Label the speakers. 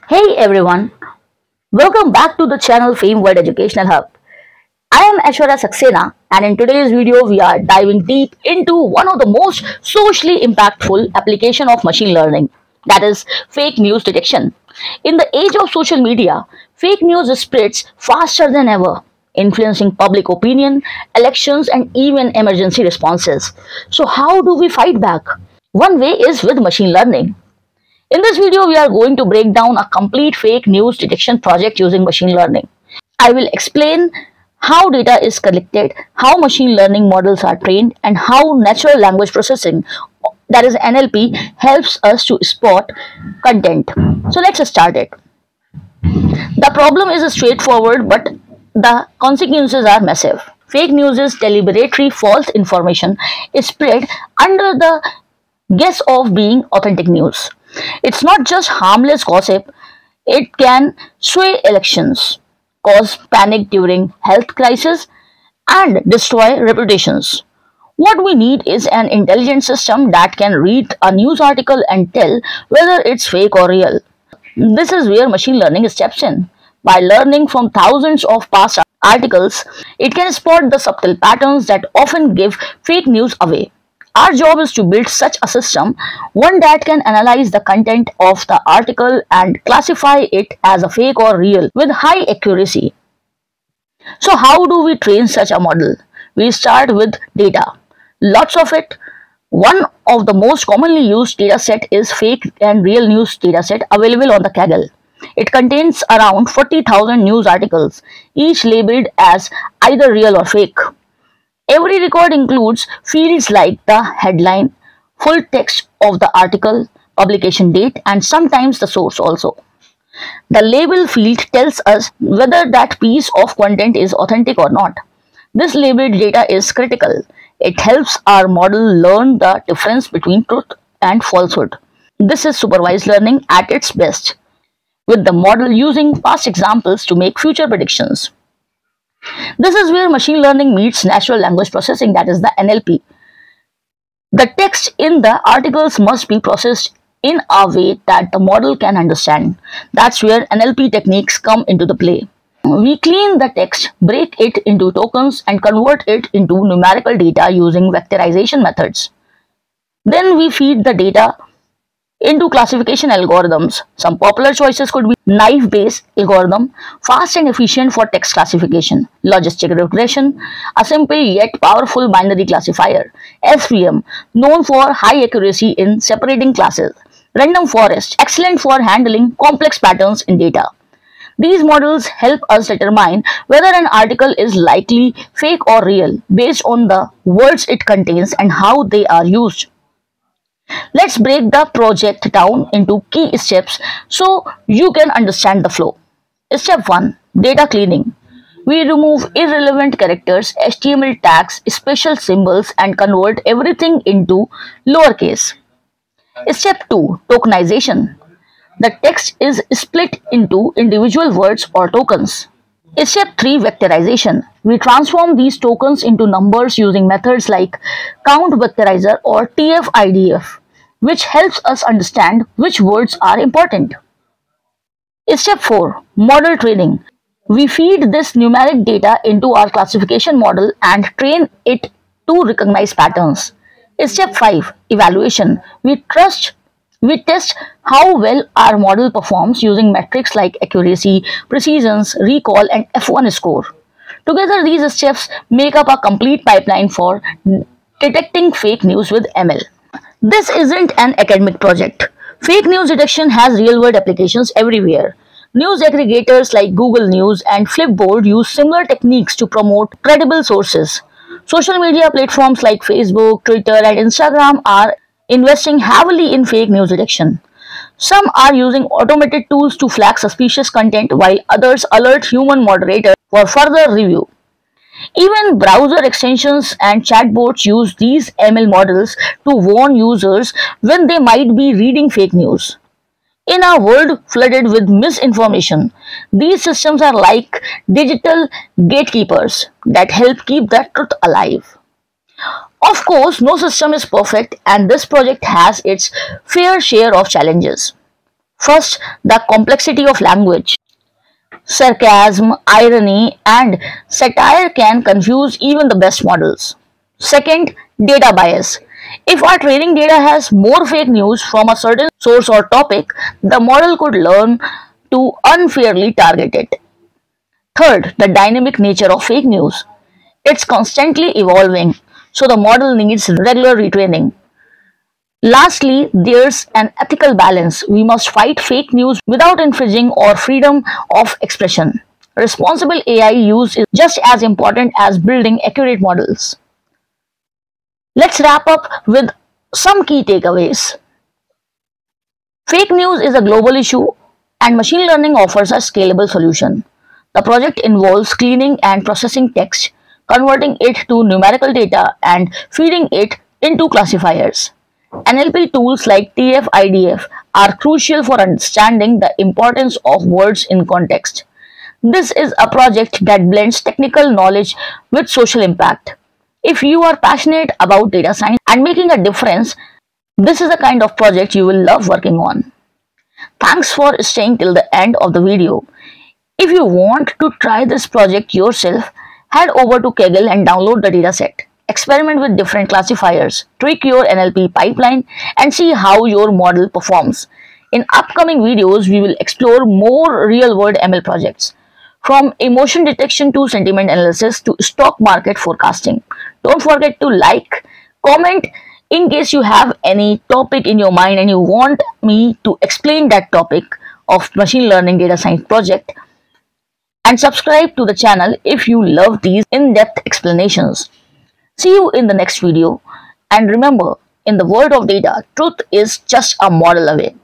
Speaker 1: Hey everyone, welcome back to the channel Fame World Educational Hub. I am Aishwarya Saxena and in today's video we are diving deep into one of the most socially impactful application of machine learning, that is fake news detection. In the age of social media, fake news spreads faster than ever, influencing public opinion, elections and even emergency responses. So how do we fight back? One way is with machine learning. In this video, we are going to break down a complete fake news detection project using machine learning. I will explain how data is collected, how machine learning models are trained, and how natural language processing, that is NLP, helps us to spot content. So let's start it. The problem is straightforward, but the consequences are massive. Fake news is deliberately false information spread under the guise of being authentic news. It's not just harmless gossip, it can sway elections, cause panic during health crisis, and destroy reputations. What we need is an intelligent system that can read a news article and tell whether it's fake or real. This is where machine learning steps in. By learning from thousands of past articles, it can spot the subtle patterns that often give fake news away. Our job is to build such a system, one that can analyze the content of the article and classify it as a fake or real with high accuracy. So how do we train such a model? We start with data. Lots of it. One of the most commonly used dataset is fake and real news dataset available on the Kaggle. It contains around 40,000 news articles, each labeled as either real or fake. Every record includes fields like the headline, full text of the article, publication date, and sometimes the source also. The label field tells us whether that piece of content is authentic or not. This labeled data is critical. It helps our model learn the difference between truth and falsehood. This is supervised learning at its best, with the model using past examples to make future predictions. This is where machine learning meets natural language processing, that is the NLP. The text in the articles must be processed in a way that the model can understand. That's where NLP techniques come into the play. We clean the text, break it into tokens and convert it into numerical data using vectorization methods. Then we feed the data into classification algorithms. Some popular choices could be naive-Bayes algorithm, fast and efficient for text classification; logistic regression, a simple yet powerful binary classifier; SVM, known for high accuracy in separating classes; random forest, excellent for handling complex patterns in data. These models help us determine whether an article is likely fake or real based on the words it contains and how they are used. Let's break the project down into key steps so you can understand the flow. Step 1. Data cleaning. We remove irrelevant characters, HTML tags, special symbols and convert everything into lowercase. Step 2. Tokenization. The text is split into individual words or tokens. Step 3. Vectorization. We transform these tokens into numbers using methods like count vectorizer or TF-IDF, which helps us understand which words are important. Step 4. Model training. We feed this numeric data into our classification model and train it to recognize patterns. Step 5. Evaluation. We test how well our model performs using metrics like accuracy, precision, recall, and F1 score. Together, these steps make up a complete pipeline for detecting fake news with ML. This isn't an academic project. Fake news detection has real-world applications everywhere. News aggregators like Google News and Flipboard use similar techniques to promote credible sources. Social media platforms like Facebook, Twitter, and Instagram are investing heavily in fake news detection. Some are using automated tools to flag suspicious content, while others alert human moderators for further review. Even browser extensions and chatbots use these ML models to warn users when they might be reading fake news. In a world flooded with misinformation, these systems are like digital gatekeepers that help keep the truth alive. Of course, no system is perfect and this project has its fair share of challenges. First, the complexity of language. Sarcasm, irony, and satire can confuse even the best models. Second, data bias. If our training data has more fake news from a certain source or topic, the model could learn to unfairly target it. Third, the dynamic nature of fake news. It's constantly evolving, so the model needs regular retraining. Lastly, there's an ethical balance. We must fight fake news without infringing our freedom of expression. Responsible AI use is just as important as building accurate models. Let's wrap up with some key takeaways. Fake news is a global issue and machine learning offers a scalable solution. The project involves cleaning and processing text, converting it to numerical data, and feeding it into classifiers. NLP tools like TF-IDF are crucial for understanding the importance of words in context. This is a project that blends technical knowledge with social impact. If you are passionate about data science and making a difference, this is the kind of project you will love working on. Thanks for staying till the end of the video. If you want to try this project yourself, head over to Kaggle and download the dataset. Experiment with different classifiers, tweak your NLP pipeline, and see how your model performs. In upcoming videos, we will explore more real-world ML projects, from emotion detection to sentiment analysis to stock market forecasting. Don't forget to like, comment in case you have any topic in your mind and you want me to explain that topic of machine learning data science project, and subscribe to the channel if you love these in-depth explanations. See you in the next video, and remember, in the world of data, truth is just a model away.